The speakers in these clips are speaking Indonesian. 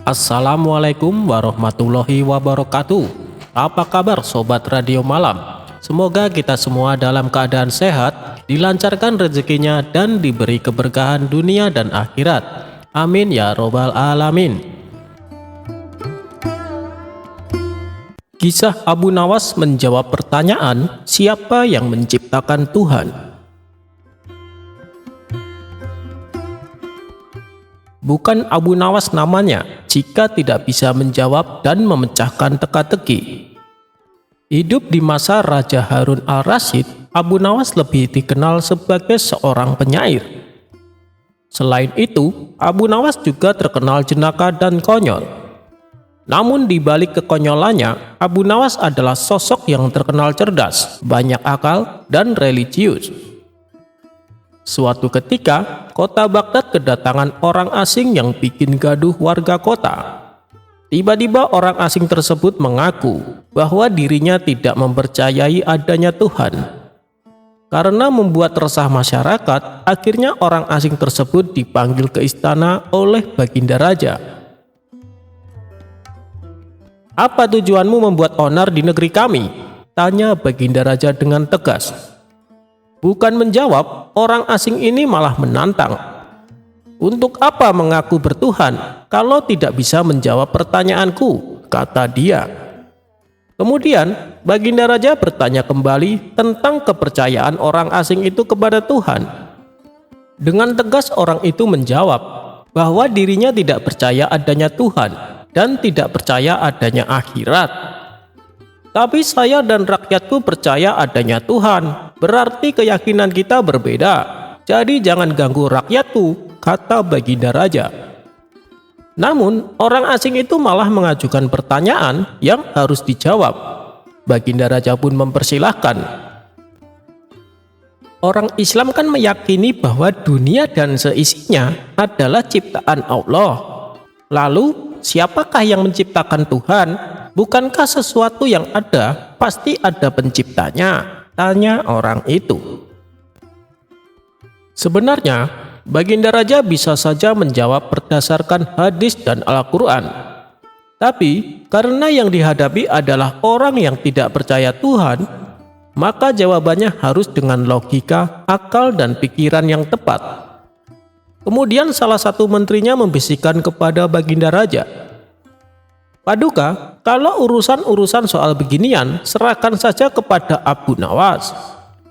Assalamualaikum warahmatullahi wabarakatuh. Apa kabar sobat Radio Malam? Semoga kita semua dalam keadaan sehat, dilancarkan rezekinya dan diberi keberkahan dunia dan akhirat. Amin ya robbal alamin. Kisah Abu Nawas menjawab pertanyaan, siapa yang menciptakan Tuhan? Bukan Abu Nawas namanya jika tidak bisa menjawab dan memecahkan teka-teki. Hidup di masa Raja Harun al-Rasyid, Abu Nawas lebih dikenal sebagai seorang penyair. Selain itu, Abu Nawas juga terkenal jenaka dan konyol. Namun di balik kekonyolannya, Abu Nawas adalah sosok yang terkenal cerdas, banyak akal, dan religius. Suatu ketika, kota Baghdad kedatangan orang asing yang bikin gaduh warga kota. Tiba-tiba orang asing tersebut mengaku bahwa dirinya tidak mempercayai adanya Tuhan. Karena membuat resah masyarakat, akhirnya orang asing tersebut dipanggil ke istana oleh Baginda Raja. "Apa tujuanmu membuat onar di negeri kami?" tanya Baginda Raja dengan tegas. Bukan menjawab, orang asing ini malah menantang. "Untuk apa mengaku bertuhan kalau tidak bisa menjawab pertanyaanku?" kata dia. Kemudian Baginda Raja bertanya kembali tentang kepercayaan orang asing itu kepada Tuhan. Dengan tegas orang itu menjawab bahwa dirinya tidak percaya adanya Tuhan dan tidak percaya adanya akhirat. "Tapi saya dan rakyatku percaya adanya Tuhan, berarti keyakinan kita berbeda. Jadi jangan ganggu rakyatku," kata Baginda Raja. Namun orang asing itu malah mengajukan pertanyaan yang harus dijawab. Baginda Raja pun mempersilahkan. Orang Islam kan meyakini bahwa dunia dan seisinya adalah ciptaan Allah. Lalu siapakah yang menciptakan Tuhan? Bukankah sesuatu yang ada pasti ada penciptanya? Tanya orang itu. Sebenarnya, Baginda Raja bisa saja menjawab berdasarkan hadis dan Al-Quran. Tapi, karena yang dihadapi adalah orang yang tidak percaya Tuhan, maka jawabannya harus dengan logika, akal, dan pikiran yang tepat. Kemudian salah satu menterinya membisikkan kepada Baginda Raja, "Paduka, kalau urusan-urusan soal beginian, serahkan saja kepada Abu Nawas.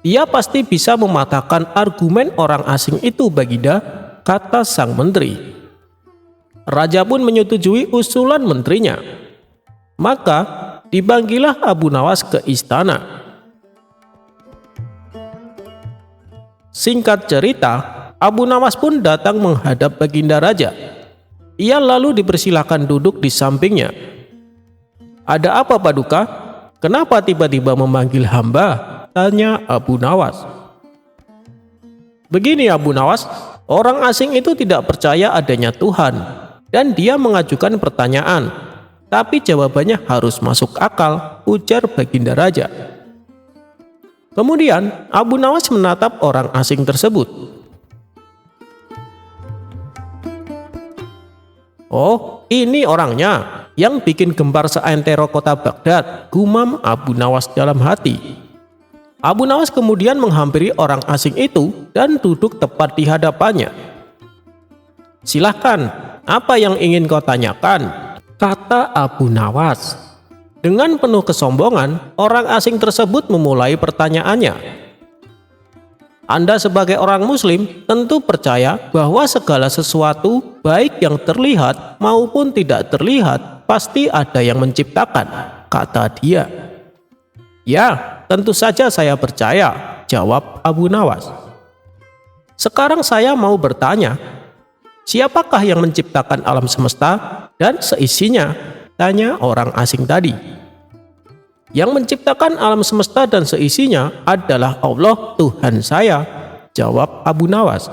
Dia pasti bisa mematahkan argumen orang asing itu, Baginda," kata sang menteri. Raja pun menyetujui usulan menterinya. Maka dipanggillah Abu Nawas ke istana. Singkat cerita, Abu Nawas pun datang menghadap Baginda Raja. Ia lalu dipersilakan duduk di sampingnya. "Ada apa, Paduka? Kenapa tiba-tiba memanggil hamba?" tanya Abu Nawas. "Begini Abu Nawas, orang asing itu tidak percaya adanya Tuhan dan dia mengajukan pertanyaan, tapi jawabannya harus masuk akal," ujar Baginda Raja. Kemudian Abu Nawas menatap orang asing tersebut. "Oh, ini orangnya yang bikin gempar seantero kota Baghdad," gumam Abu Nawas dalam hati. Abu Nawas kemudian menghampiri orang asing itu dan duduk tepat di hadapannya. "Silahkan, apa yang ingin kau tanyakan?" kata Abu Nawas. Dengan penuh kesombongan, orang asing tersebut memulai pertanyaannya. "Anda sebagai orang muslim tentu percaya bahwa segala sesuatu, baik yang terlihat maupun tidak terlihat, pasti ada yang menciptakan," kata dia. "Ya, tentu saja saya percaya," jawab Abu Nawas. "Sekarang saya mau bertanya, siapakah yang menciptakan alam semesta dan seisinya?" tanya orang asing tadi. "Yang menciptakan alam semesta dan seisinya adalah Allah, Tuhan saya," jawab Abu Nawas.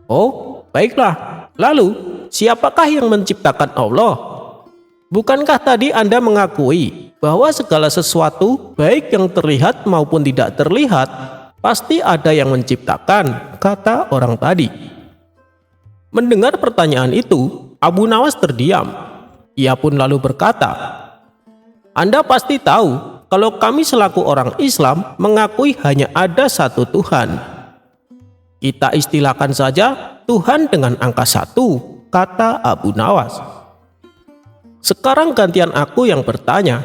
"Oh, baiklah. Lalu, siapakah yang menciptakan Allah? Bukankah tadi Anda mengakui bahwa segala sesuatu, baik yang terlihat maupun tidak terlihat, pasti ada yang menciptakan," kata orang tadi. Mendengar pertanyaan itu, Abu Nawas terdiam. Ia pun lalu berkata, "Anda pasti tahu kalau kami selaku orang Islam mengakui hanya ada satu Tuhan. Kita istilahkan saja Tuhan dengan angka 1, kata Abu Nawas. "Sekarang gantian aku yang bertanya,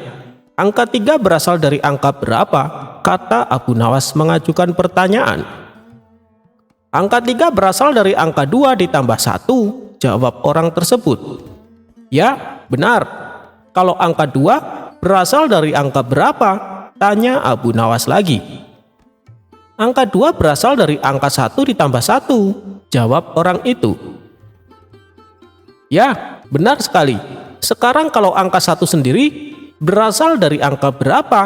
angka 3 berasal dari angka berapa?" kata Abu Nawas mengajukan pertanyaan. "Angka 3 berasal dari angka 2 ditambah 1, jawab orang tersebut. "Ya, benar. Kalau angka 2 berasal dari angka berapa?" tanya Abu Nawas lagi. "Angka 2 berasal dari angka 1 ditambah 1, jawab orang itu. "Ya, benar sekali. Sekarang kalau angka 1 sendiri berasal dari angka berapa?"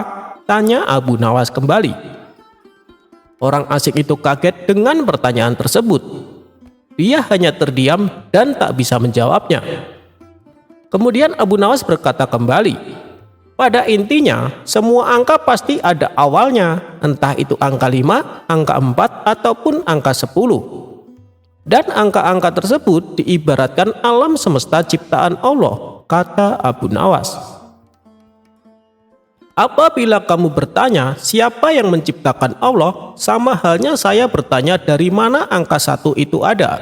tanya Abu Nawas kembali. Orang asing itu kaget dengan pertanyaan tersebut. Dia hanya terdiam dan tak bisa menjawabnya. Kemudian Abu Nawas berkata kembali, "Pada intinya, semua angka pasti ada awalnya, entah itu angka 5, angka 4, ataupun angka 10. Dan angka-angka tersebut diibaratkan alam semesta ciptaan Allah," kata Abu Nawas. "Apabila kamu bertanya siapa yang menciptakan Allah, sama halnya saya bertanya dari mana angka 1 itu ada.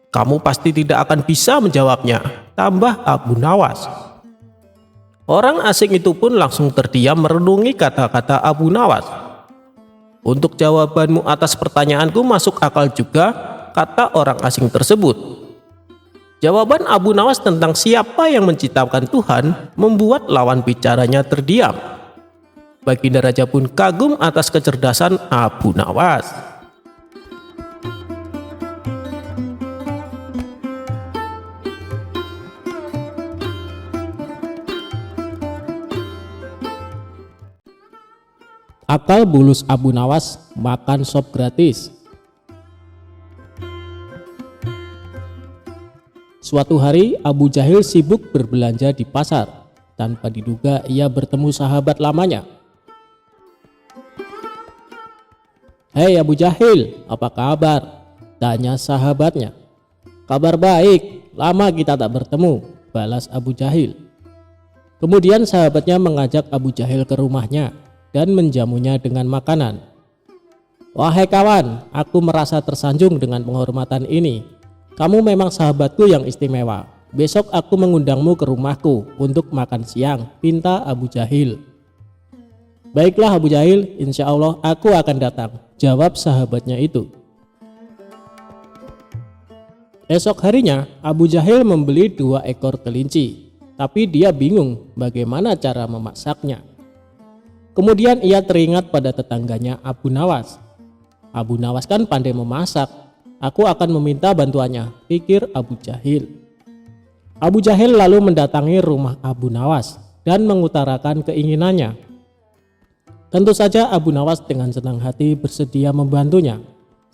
Kamu pasti tidak akan bisa menjawabnya," tambah Abu Nawas. Orang asing itu pun langsung terdiam merenungi kata-kata Abu Nawas. "Untuk jawabanmu atas pertanyaanku masuk akal juga," kata orang asing tersebut. Jawaban Abu Nawas tentang siapa yang menciptakan Tuhan membuat lawan bicaranya terdiam. Baginda Raja pun kagum atas kecerdasan Abu Nawas. Akal bulus Abu Nawas makan sop gratis. Suatu hari Abu Jahil sibuk berbelanja di pasar. Tanpa diduga ia bertemu sahabat lamanya. "Hei Abu Jahil, apa kabar?" tanya sahabatnya. "Kabar baik, lama kita tak bertemu," balas Abu Jahil. Kemudian sahabatnya mengajak Abu Jahil ke rumahnya dan menjamunya dengan makanan. "Wahai kawan, aku merasa tersanjung dengan penghormatan ini. Kamu memang sahabatku yang istimewa. Besok aku mengundangmu ke rumahku untuk makan siang," pinta Abu Jahil. "Baiklah Abu Jahil, insya Allah aku akan datang," jawab sahabatnya itu. Esok harinya Abu Jahil membeli 2 ekor kelinci, tapi dia bingung bagaimana cara memasaknya. Kemudian ia teringat pada tetangganya Abu Nawas. "Abu Nawas kan pandai memasak, aku akan meminta bantuannya," pikir Abu Jahil. Abu Jahil lalu mendatangi rumah Abu Nawas dan mengutarakan keinginannya. Tentu saja Abu Nawas dengan senang hati bersedia membantunya.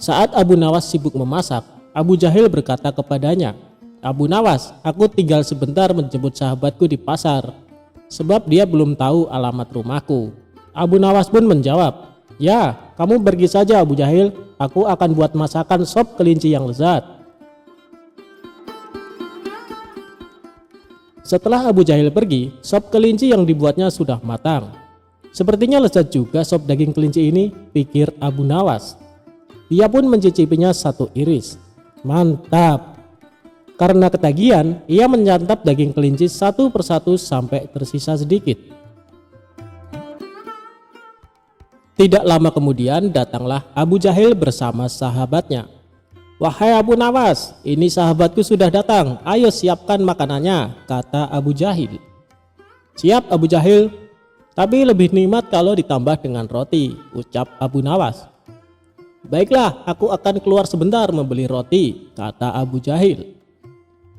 Saat Abu Nawas sibuk memasak, Abu Jahil berkata kepadanya, "Abu Nawas, aku tinggal sebentar menjemput sahabatku di pasar, sebab dia belum tahu alamat rumahku." Abu Nawas pun menjawab, "Ya, kamu pergi saja Abu Jahil, aku akan buat masakan sop kelinci yang lezat." Setelah Abu Jahil pergi, sop kelinci yang dibuatnya sudah matang. "Sepertinya lezat juga sop daging kelinci ini," pikir Abu Nawas. Dia pun mencicipinya satu iris. Mantap! Karena ketagihan, ia menyantap daging kelinci satu persatu sampai tersisa sedikit. Tidak lama kemudian datanglah Abu Jahil bersama sahabatnya. "Wahai Abu Nawas, ini sahabatku sudah datang, ayo siapkan makanannya," kata Abu Jahil. "Siap Abu Jahil, tapi lebih nikmat kalau ditambah dengan roti," ucap Abu Nawas. "Baiklah, aku akan keluar sebentar membeli roti," kata Abu Jahil.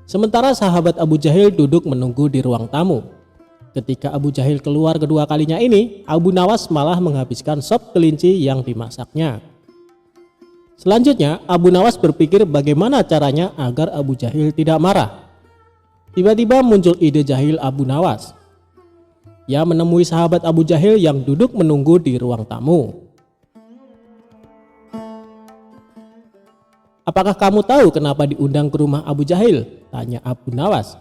Sementara sahabat Abu Jahil duduk menunggu di ruang tamu. Ketika Abu Jahil keluar kedua kalinya ini, Abu Nawas malah menghabiskan sop kelinci yang dimasaknya. Selanjutnya, Abu Nawas berpikir bagaimana caranya agar Abu Jahil tidak marah. Tiba-tiba muncul ide jahil Abu Nawas. Ia menemui sahabat Abu Jahil yang duduk menunggu di ruang tamu. "Apakah kamu tahu kenapa diundang ke rumah Abu Jahil?" tanya Abu Nawas.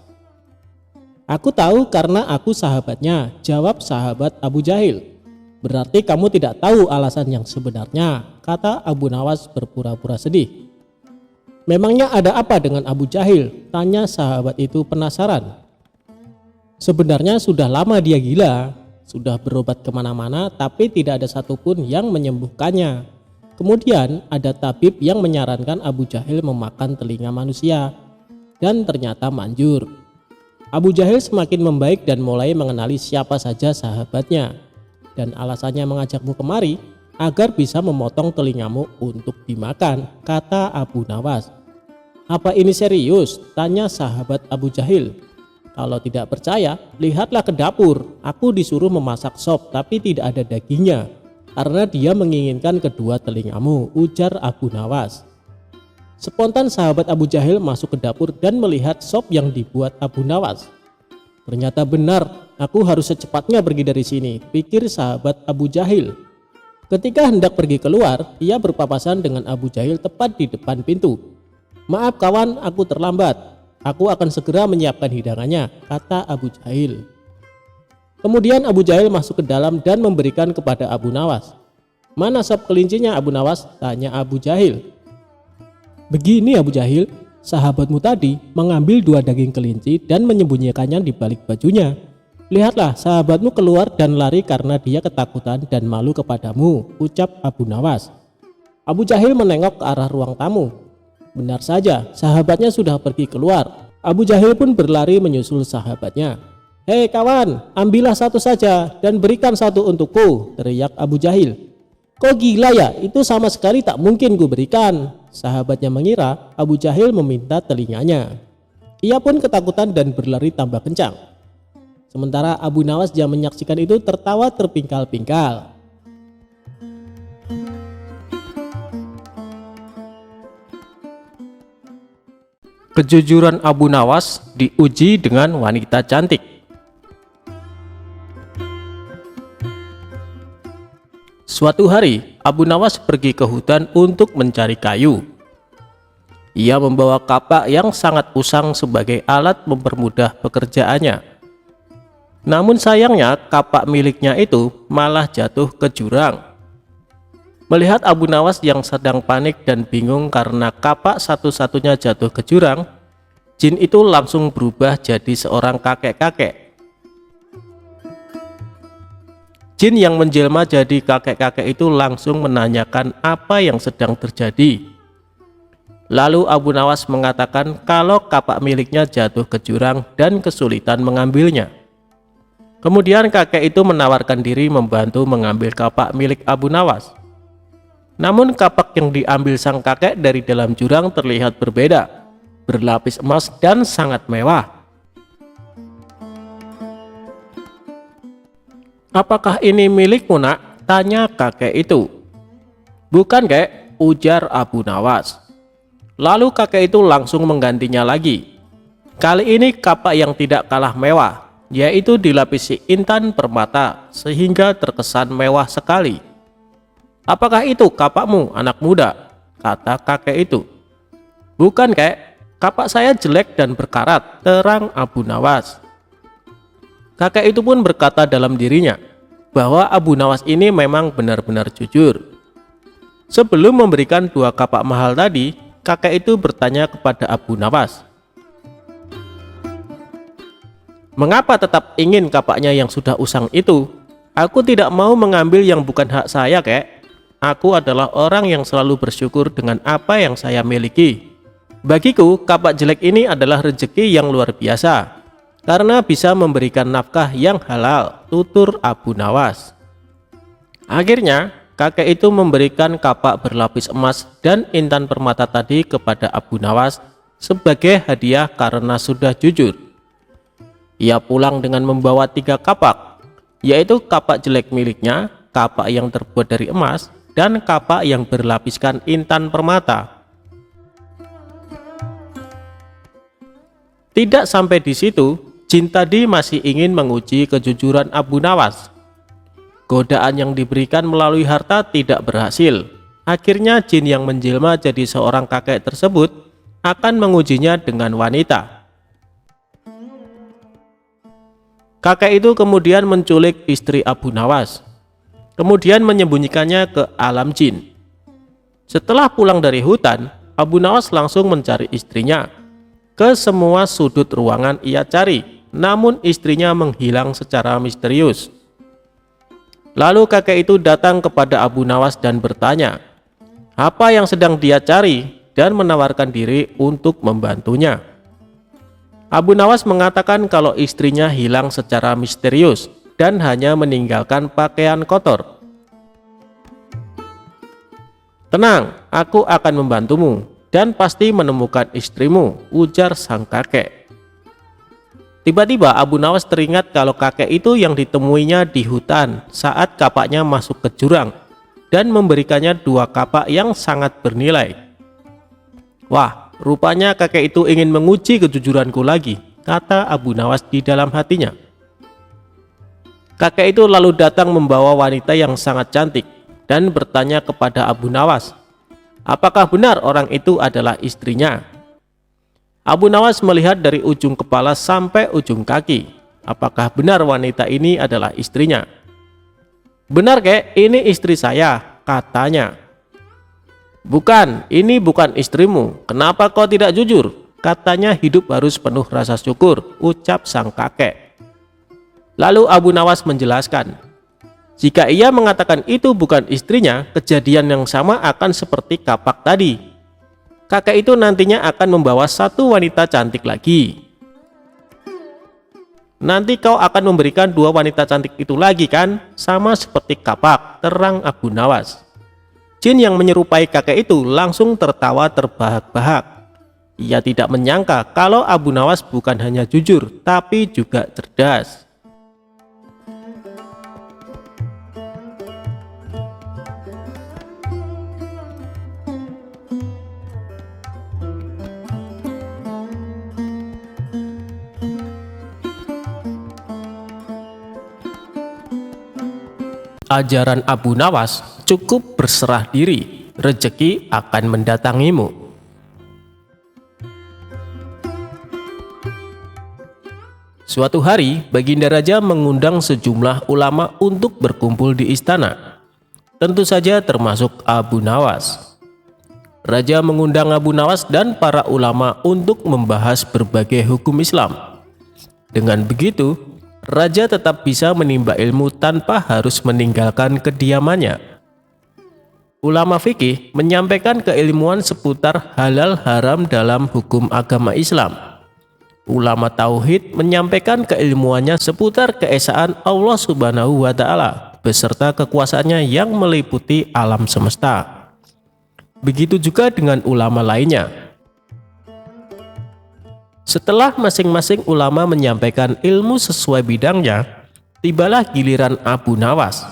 "Aku tahu karena aku sahabatnya," jawab sahabat Abu Jahil. "Berarti kamu tidak tahu alasan yang sebenarnya," kata Abu Nawas berpura-pura sedih. "Memangnya ada apa dengan Abu Jahil?" tanya sahabat itu penasaran. "Sebenarnya sudah lama dia gila, sudah berobat kemana-mana tapi tidak ada satupun yang menyembuhkannya. Kemudian ada tabib yang menyarankan Abu Jahil memakan telinga manusia dan ternyata manjur. Abu Jahil semakin membaik dan mulai mengenali siapa saja sahabatnya, dan alasannya mengajakmu kemari agar bisa memotong telingamu untuk dimakan," kata Abu Nawas. "Apa ini serius?" tanya sahabat Abu Jahil. "Kalau tidak percaya, lihatlah ke dapur. Aku disuruh memasak sop tapi tidak ada dagingnya karena dia menginginkan kedua telingamu," ujar Abu Nawas. Spontan sahabat Abu Jahil masuk ke dapur dan melihat sop yang dibuat Abu Nawas. "Ternyata benar, aku harus secepatnya pergi dari sini," pikir sahabat Abu Jahil. Ketika hendak pergi keluar, ia berpapasan dengan Abu Jahil tepat di depan pintu. "Maaf kawan, aku terlambat. Aku akan segera menyiapkan hidangannya," kata Abu Jahil. Kemudian Abu Jahil masuk ke dalam dan memberikan kepada Abu Nawas. "Mana sop kelincinya Abu Nawas?" tanya Abu Jahil. "Begini Abu Jahil, sahabatmu tadi mengambil 2 daging kelinci dan menyembunyikannya di balik bajunya. Lihatlah, sahabatmu keluar dan lari karena dia ketakutan dan malu kepadamu," ucap Abu Nawas. Abu Jahil menengok ke arah ruang tamu. Benar saja, sahabatnya sudah pergi keluar. Abu Jahil pun berlari menyusul sahabatnya. "Hei kawan, ambillah satu saja dan berikan satu untukku," teriak Abu Jahil. "Kok gila ya, itu sama sekali tak mungkin ku berikan." Sahabatnya mengira Abu Jahil meminta telinganya. Ia pun ketakutan dan berlari tambah kencang. Sementara Abu Nawas yang menyaksikan itu tertawa terpingkal-pingkal. Kejujuran Abu Nawas diuji dengan wanita cantik. Suatu hari, Abu Nawas pergi ke hutan untuk mencari kayu. Ia membawa kapak yang sangat usang sebagai alat mempermudah pekerjaannya. Namun sayangnya kapak miliknya itu malah jatuh ke jurang. Melihat Abu Nawas yang sedang panik dan bingung karena kapak satu-satunya jatuh ke jurang, jin itu langsung berubah jadi seorang kakek-kakek. Jin yang menjelma jadi kakek-kakek itu langsung menanyakan apa yang sedang terjadi. Lalu Abu Nawas mengatakan kalau kapak miliknya jatuh ke jurang dan kesulitan mengambilnya. Kemudian kakek itu menawarkan diri membantu mengambil kapak milik Abu Nawas. Namun kapak yang diambil sang kakek dari dalam jurang terlihat berbeda, berlapis emas dan sangat mewah. "Apakah ini milikmu nak?" tanya kakek itu. "Bukan kek," ujar Abu Nawas. Lalu kakek itu langsung menggantinya lagi. Kali ini kapak yang tidak kalah mewah, yaitu dilapisi intan permata sehingga terkesan mewah sekali. "Apakah itu kapakmu anak muda?" kata kakek itu. "Bukan kek, kapak saya jelek dan berkarat," terang Abu Nawas. Kakek itu pun berkata dalam dirinya bahwa Abu Nawas ini memang benar-benar jujur. Sebelum memberikan 2 kapak mahal tadi, kakek itu bertanya kepada Abu Nawas, "Mengapa tetap ingin kapaknya yang sudah usang itu? Aku tidak mau mengambil yang bukan hak saya kek. Aku adalah orang yang selalu bersyukur dengan apa yang saya miliki. Bagiku, kapak jelek ini adalah rezeki yang luar biasa karena bisa memberikan nafkah yang halal," tutur Abu Nawas. Akhirnya, kakek itu memberikan kapak berlapis emas dan intan permata tadi kepada Abu Nawas sebagai hadiah karena sudah jujur. Ia pulang dengan membawa 3 kapak, yaitu kapak jelek miliknya, kapak yang terbuat dari emas, dan kapak yang berlapiskan intan permata. Tidak sampai di situ, jin tadi masih ingin menguji kejujuran Abu Nawas. Godaan yang diberikan melalui harta tidak berhasil. Akhirnya jin yang menjelma jadi seorang kakek tersebut akan mengujinya dengan wanita. Kakek itu kemudian menculik istri Abu Nawas, kemudian menyembunyikannya ke alam jin. Setelah pulang dari hutan, Abu Nawas langsung mencari istrinya. Ke semua sudut ruangan ia cari, namun istrinya menghilang secara misterius. Lalu kakek itu datang kepada Abu Nawas dan bertanya, apa yang sedang dia cari, dan menawarkan diri untuk membantunya. Abu Nawas mengatakan kalau istrinya hilang secara misterius dan hanya meninggalkan pakaian kotor. Tenang, aku akan membantumu dan pasti menemukan istrimu, ujar sang kakek. Tiba-tiba Abu Nawas teringat kalau kakek itu yang ditemuinya di hutan saat kapaknya masuk ke jurang dan memberikannya 2 kapak yang sangat bernilai. Wah, rupanya kakek itu ingin menguji kejujuranku lagi, kata Abu Nawas di dalam hatinya. Kakek itu lalu datang membawa wanita yang sangat cantik dan bertanya kepada Abu Nawas, apakah benar orang itu adalah istrinya? Abu Nawas melihat dari ujung kepala sampai ujung kaki. Apakah benar wanita ini adalah istrinya? Benar kek, ini istri saya, katanya. Bukan, ini bukan istrimu. Kenapa kau tidak jujur? Katanya hidup harus penuh rasa syukur, ucap sang kakek. Lalu Abu Nawas menjelaskan, jika ia mengatakan itu bukan istrinya, kejadian yang sama akan seperti kapak tadi. Kakek itu nantinya akan membawa 1 wanita cantik lagi. Nanti kau akan memberikan 2 wanita cantik itu lagi kan? Sama seperti kapak, terang Abu Nawas. Jin yang menyerupai kakek itu langsung tertawa terbahak-bahak. Ia tidak menyangka kalau Abu Nawas bukan hanya jujur, tapi juga cerdas. Ajaran Abu Nawas, cukup berserah diri, rezeki akan mendatangimu. Suatu hari, Baginda Raja mengundang sejumlah ulama untuk berkumpul di istana. Tentu saja termasuk Abu Nawas. Raja mengundang Abu Nawas dan para ulama untuk membahas berbagai hukum Islam. Dengan begitu, Raja tetap bisa menimba ilmu tanpa harus meninggalkan kediamannya. Ulama fikih menyampaikan keilmuan seputar halal haram dalam hukum agama Islam. Ulama tauhid menyampaikan keilmuannya seputar keesaan Allah Subhanahu wa Ta'ala beserta kekuasaannya yang meliputi alam semesta. Begitu juga dengan ulama lainnya. Setelah masing-masing ulama menyampaikan ilmu sesuai bidangnya, tibalah giliran Abu Nawas.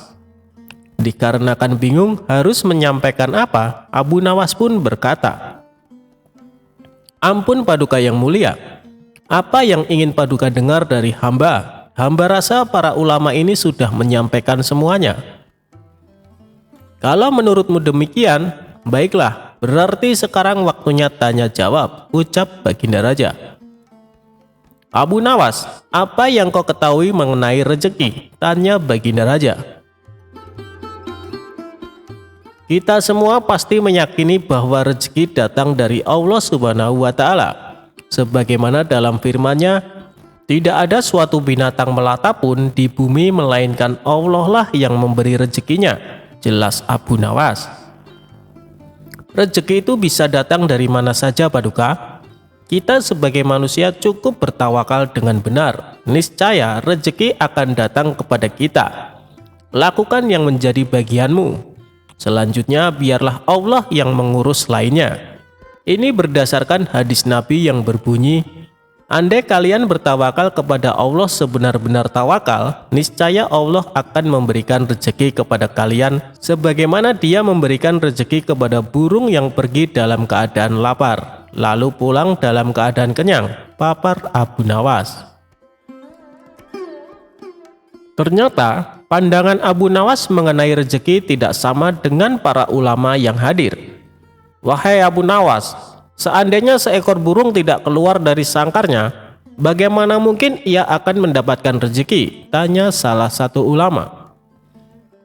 Dikarenakan bingung harus menyampaikan apa, Abu Nawas pun berkata, "Ampun Paduka yang mulia, apa yang ingin Paduka dengar dari hamba? Hamba rasa para ulama ini sudah menyampaikan semuanya." "Kalau menurutmu demikian, baiklah, berarti sekarang waktunya tanya jawab," ucap Baginda Raja. "Abu Nawas, apa yang kau ketahui mengenai rezeki?" tanya Baginda Raja. "Kita semua pasti meyakini bahwa rezeki datang dari Allah Subhanahu wa Ta'ala. Sebagaimana dalam firman-Nya, tidak ada suatu binatang melata pun di bumi melainkan Allah lah yang memberi rezekinya," jelas Abu Nawas. "Rezeki itu bisa datang dari mana saja Paduka. Kita sebagai manusia cukup bertawakal dengan benar. Niscaya rezeki akan datang kepada kita. Lakukan yang menjadi bagianmu. Selanjutnya biarlah Allah yang mengurus lainnya." Ini berdasarkan hadis Nabi yang berbunyi, "Andai kalian bertawakal kepada Allah sebenar-benar tawakal, niscaya Allah akan memberikan rezeki kepada kalian sebagaimana Dia memberikan rezeki kepada burung yang pergi dalam keadaan lapar, lalu pulang dalam keadaan kenyang," papar Abu Nawas. Ternyata pandangan Abu Nawas mengenai rezeki tidak sama dengan para ulama yang hadir. "Wahai Abu Nawas, seandainya seekor burung tidak keluar dari sangkarnya, bagaimana mungkin ia akan mendapatkan rezeki?" tanya salah satu ulama.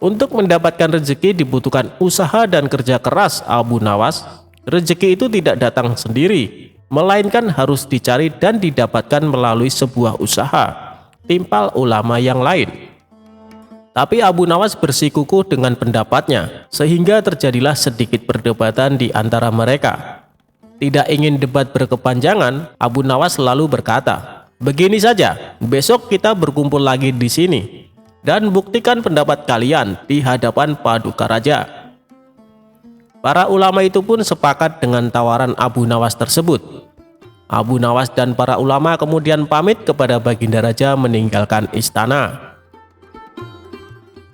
"Untuk mendapatkan rezeki dibutuhkan usaha dan kerja keras, Abu Nawas. Rezeki itu tidak datang sendiri, melainkan harus dicari dan didapatkan melalui sebuah usaha," timpal ulama yang lain. Tapi Abu Nawas bersikukuh dengan pendapatnya, sehingga terjadilah sedikit perdebatan di antara mereka. Tidak ingin debat berkepanjangan, Abu Nawas lalu berkata, "Begini saja, besok kita berkumpul lagi di sini dan buktikan pendapat kalian di hadapan Paduka Raja." Para ulama itu pun sepakat dengan tawaran Abu Nawas tersebut. Abu Nawas dan para ulama kemudian pamit kepada Baginda Raja meninggalkan istana.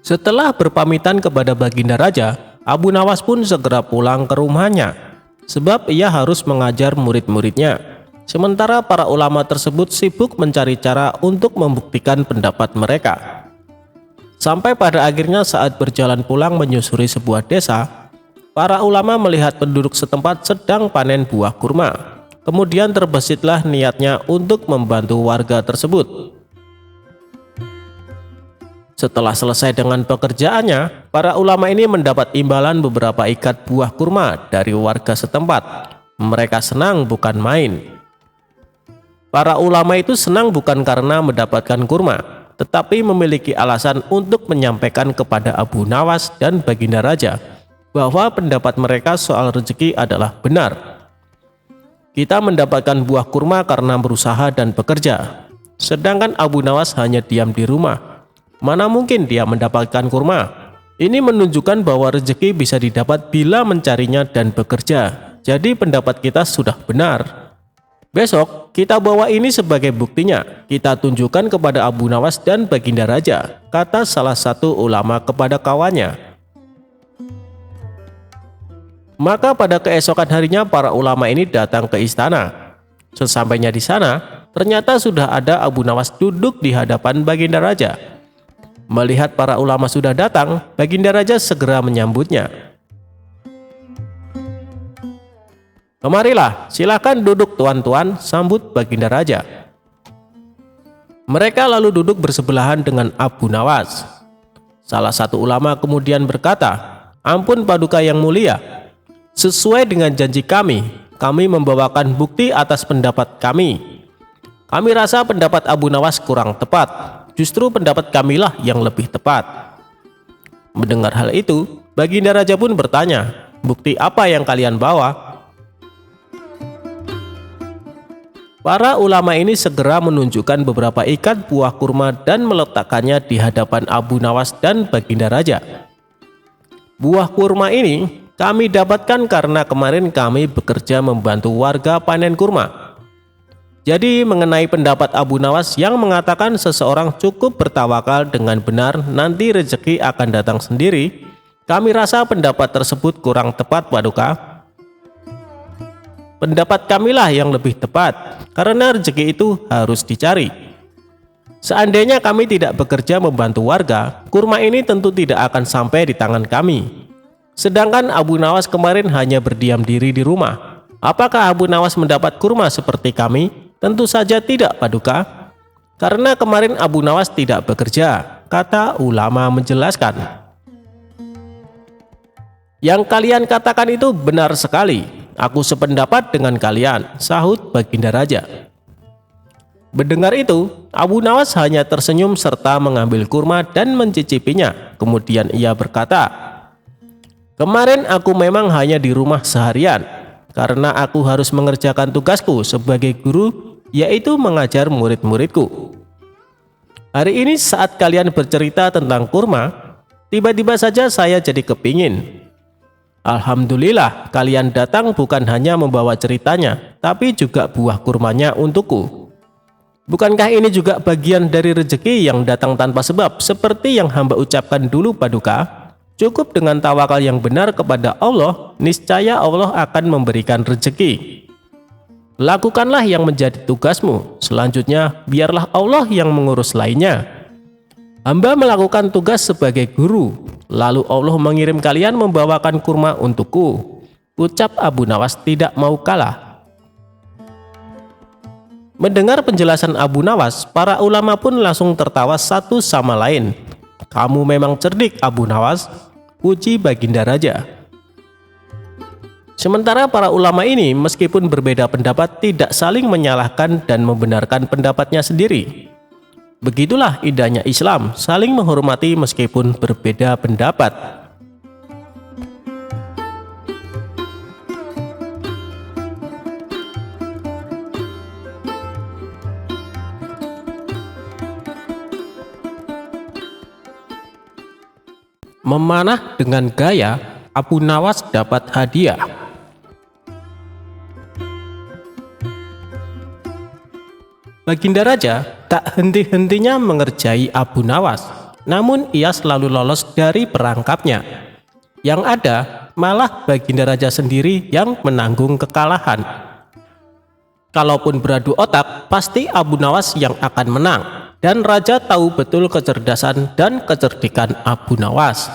Setelah berpamitan kepada Baginda Raja, Abu Nawas pun segera pulang ke rumahnya, sebab ia harus mengajar murid-muridnya. Sementara para ulama tersebut sibuk mencari cara untuk membuktikan pendapat mereka. Sampai pada akhirnya saat berjalan pulang menyusuri sebuah desa, para ulama melihat penduduk setempat sedang panen buah kurma. Kemudian terbesitlah niatnya untuk membantu warga tersebut. Setelah selesai dengan pekerjaannya, para ulama ini mendapat imbalan beberapa ikat buah kurma dari warga setempat. Mereka senang bukan main. Para ulama itu senang bukan karena mendapatkan kurma, tetapi memiliki alasan untuk menyampaikan kepada Abu Nawas dan Baginda Raja bahwa pendapat mereka soal rezeki adalah benar. "Kita mendapatkan buah kurma karena berusaha dan bekerja, sedangkan Abu Nawas hanya diam di rumah. Mana mungkin dia mendapatkan kurma? Ini menunjukkan bahwa rezeki bisa didapat bila mencarinya dan bekerja. Jadi pendapat kita sudah benar. Besok kita bawa ini sebagai buktinya. Kita tunjukkan kepada Abu Nawas dan Baginda Raja," kata salah satu ulama kepada kawannya. Maka pada keesokan harinya para ulama ini datang ke istana. Sesampainya di sana, ternyata sudah ada Abu Nawas duduk di hadapan Baginda Raja. Melihat para ulama sudah datang, Baginda Raja segera menyambutnya. "Kemarilah, silakan duduk tuan-tuan," sambut Baginda Raja. Mereka lalu duduk bersebelahan dengan Abu Nawas. Salah satu ulama kemudian berkata, "Ampun Paduka yang mulia, sesuai dengan janji kami membawakan bukti atas pendapat kami. Kami rasa pendapat Abu Nawas kurang tepat. Justru pendapat kamilah yang lebih tepat." Mendengar hal itu, Baginda Raja pun bertanya, "Bukti apa yang kalian bawa?" Para ulama ini segera menunjukkan beberapa ikat buah kurma dan meletakkannya di hadapan Abu Nawas dan Baginda Raja. "Buah kurma ini kami dapatkan karena kemarin kami bekerja membantu warga panen kurma. Jadi mengenai pendapat Abu Nawas yang mengatakan seseorang cukup bertawakal dengan benar nanti rezeki akan datang sendiri, kami rasa pendapat tersebut kurang tepat Paduka. Pendapat kamilah yang lebih tepat, karena rezeki itu harus dicari. Seandainya kami tidak bekerja membantu warga, kurma ini tentu tidak akan sampai di tangan kami. Sedangkan Abu Nawas kemarin hanya berdiam diri di rumah. Apakah Abu Nawas mendapat kurma seperti kami? Tentu saja tidak Paduka, karena kemarin Abu Nawas tidak bekerja," kata ulama menjelaskan. "Yang kalian katakan itu benar sekali. Aku sependapat dengan kalian," sahut Baginda Raja. Mendengar itu, Abu Nawas hanya tersenyum serta mengambil kurma dan mencicipinya. Kemudian ia berkata, "Kemarin aku memang hanya di rumah seharian, karena aku harus mengerjakan tugasku sebagai guru, yaitu mengajar murid-muridku. Hari ini saat kalian bercerita tentang kurma, tiba-tiba saja saya jadi kepingin. Alhamdulillah kalian datang bukan hanya membawa ceritanya, tapi juga buah kurmanya untukku. Bukankah ini juga bagian dari rezeki yang datang tanpa sebab, seperti yang hamba ucapkan dulu Paduka? Cukup dengan tawakal yang benar kepada Allah, niscaya Allah akan memberikan rezeki. Lakukanlah yang menjadi tugasmu, selanjutnya biarlah Allah yang mengurus lainnya. Hamba melakukan tugas sebagai guru, lalu Allah mengirim kalian membawakan kurma untukku. Ucap Abu Nawas tidak mau kalah. Mendengar penjelasan Abu Nawas, para ulama pun langsung tertawa satu sama lain. Kamu memang cerdik, Abu Nawas, puji Baginda Raja. Sementara para ulama ini meskipun berbeda pendapat tidak saling menyalahkan dan membenarkan pendapatnya sendiri. Begitulah indahnya Islam, saling menghormati meskipun berbeda pendapat. Memanah dengan gaya, Abu Nawas dapat hadiah. Baginda Raja tak henti-hentinya mengerjai Abu Nawas, namun ia selalu lolos dari perangkapnya. Yang ada, malah Baginda Raja sendiri yang menanggung kekalahan. Kalaupun beradu otak, pasti Abu Nawas yang akan menang, dan Raja tahu betul kecerdasan dan kecerdikan Abu Nawas.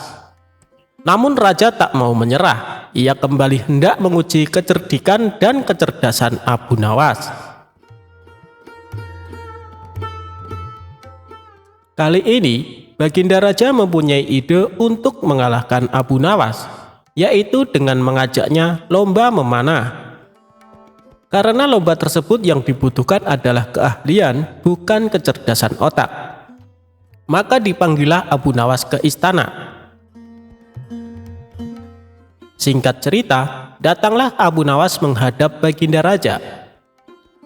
Namun Raja tak mau menyerah, ia kembali hendak menguji kecerdikan dan kecerdasan Abu Nawas. Kali ini, Baginda Raja mempunyai ide untuk mengalahkan Abu Nawas, yaitu dengan mengajaknya lomba memanah. Karena lomba tersebut yang dibutuhkan adalah keahlian, bukan kecerdasan otak. Maka dipanggillah Abu Nawas ke istana. Singkat cerita, datanglah Abu Nawas menghadap Baginda Raja.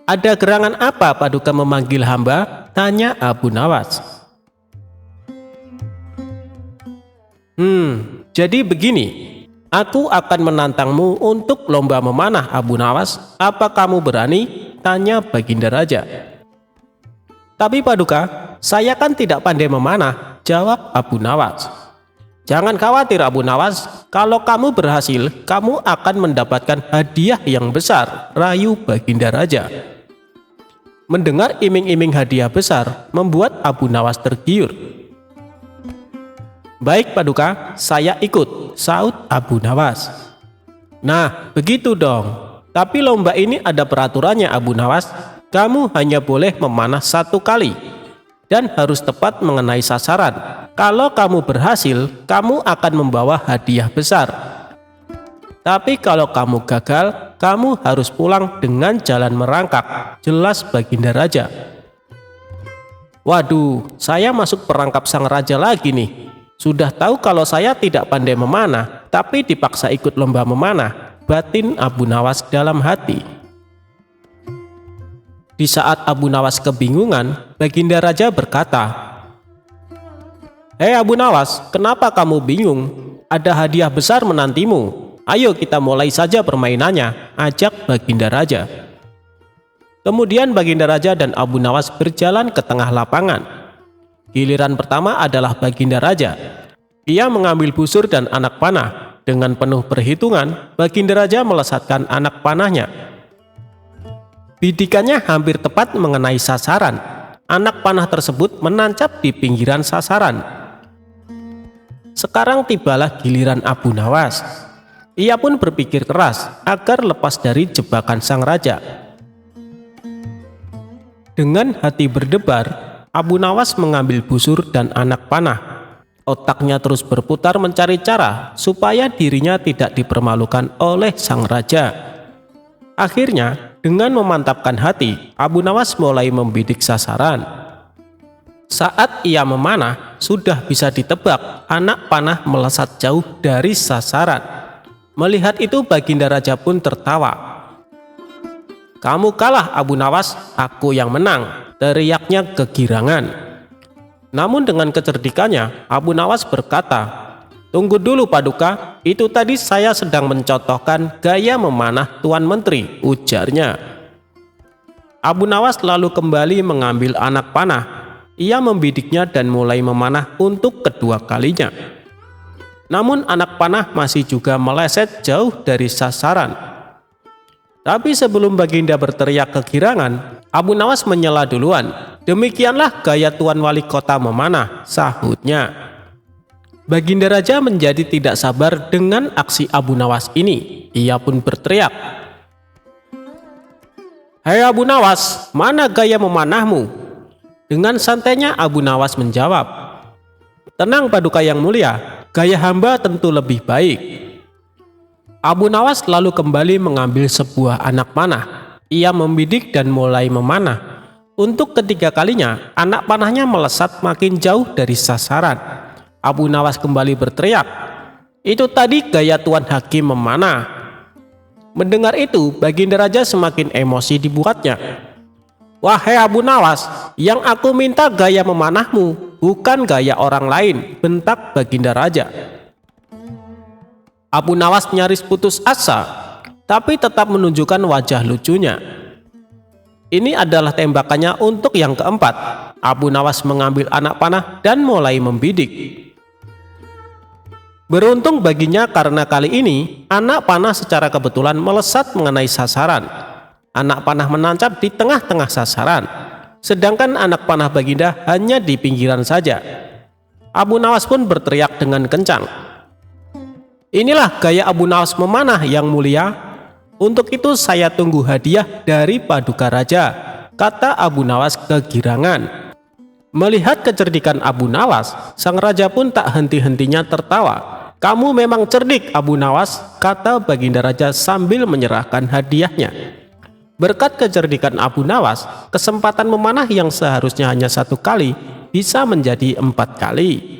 Ada gerangan apa Paduka memanggil hamba? Tanya Abu Nawas. Jadi begini, aku akan menantangmu untuk lomba memanah, Abu Nawas. Apa kamu berani? Tanya Baginda Raja. Tapi Paduka, saya kan tidak pandai memanah, jawab Abu Nawas. Jangan khawatir Abu Nawas, kalau kamu berhasil, kamu akan mendapatkan hadiah yang besar, rayu Baginda Raja. Mendengar iming-iming hadiah besar, membuat Abu Nawas tergiur. Baik Paduka, saya ikut, saut Abu Nawas. Nah, begitu dong. Tapi lomba ini ada peraturannya Abu Nawas. Kamu hanya boleh memanah 1 kali dan harus tepat mengenai sasaran. Kalau kamu berhasil, kamu akan membawa hadiah besar. Tapi kalau kamu gagal, kamu harus pulang dengan jalan merangkak, jelas Baginda Raja. Waduh, saya masuk perangkap sang raja lagi nih. Sudah tahu kalau saya tidak pandai memanah, tapi dipaksa ikut lomba memanah, batin Abu Nawas dalam hati. Di saat Abu Nawas kebingungan, Baginda Raja berkata, "Hei Abu Nawas, kenapa kamu bingung? Ada hadiah besar menantimu. Ayo kita mulai saja permainannya," ajak Baginda Raja. Kemudian Baginda Raja dan Abu Nawas berjalan ke tengah lapangan. Giliran pertama adalah Baginda Raja. Ia mengambil busur dan anak panah. Dengan penuh perhitungan, Baginda Raja melesatkan anak panahnya. Bidikannya hampir tepat mengenai sasaran. Anak panah tersebut menancap di pinggiran sasaran. Sekarang tibalah giliran Abu Nawas. Ia pun berpikir keras agar lepas dari jebakan sang raja. Dengan hati berdebar, Abu Nawas mengambil busur dan anak panah. Otaknya terus berputar mencari cara supaya dirinya tidak dipermalukan oleh sang raja. Akhirnya, dengan memantapkan hati, Abu Nawas mulai membidik sasaran. Saat ia memanah, sudah bisa ditebak anak panah melesat jauh dari sasaran. Melihat itu, Baginda Raja pun tertawa. "Kamu kalah Abu Nawas, aku yang menang," teriaknya kegirangan. Namun dengan kecerdikannya, Abu Nawas berkata, "Tunggu dulu Paduka, itu tadi saya sedang mencontohkan gaya memanah Tuan Menteri," ujarnya. Abu Nawas lalu kembali mengambil anak panah. Ia membidiknya dan mulai memanah untuk kedua kalinya. Namun anak panah masih juga meleset jauh dari sasaran. Tapi sebelum Baginda berteriak kegirangan, Abu Nawas menyela duluan. "Demikianlah gaya Tuan Wali Kota memanah," sahutnya. Baginda Raja menjadi tidak sabar dengan aksi Abu Nawas ini. Ia pun berteriak, "Hei Abu Nawas, mana gaya memanahmu?" Dengan santainya Abu Nawas menjawab, "Tenang Paduka yang mulia, gaya hamba tentu lebih baik." Abu Nawas lalu kembali mengambil sebuah anak panah. Ia membidik dan mulai memanah. Untuk ketiga kalinya, anak panahnya melesat makin jauh dari sasaran. Abu Nawas kembali berteriak, "Itu tadi gaya Tuan Hakim memanah." Mendengar itu, Baginda Raja semakin emosi dibuatnya. "Wahai Abu Nawas, yang aku minta gaya memanahmu, bukan gaya orang lain," bentak Baginda Raja. Abu Nawas nyaris putus asa, tapi tetap menunjukkan wajah lucunya. Ini adalah tembakannya untuk yang keempat. Abu Nawas mengambil anak panah dan mulai membidik. Beruntung baginya karena kali ini, anak panah secara kebetulan melesat mengenai sasaran. Anak panah menancap di tengah-tengah sasaran, sedangkan anak panah Baginda hanya di pinggiran saja. Abu Nawas pun berteriak dengan kencang, "Inilah gaya Abu Nawas memanah yang mulia. Untuk itu saya tunggu hadiah dari Paduka Raja," kata Abu Nawas kegirangan. Melihat kecerdikan Abu Nawas, sang raja pun tak henti-hentinya tertawa. "Kamu memang cerdik Abu Nawas," kata Baginda Raja sambil menyerahkan hadiahnya. Berkat kecerdikan Abu Nawas, kesempatan memanah yang seharusnya hanya 1 kali bisa menjadi 4 kali.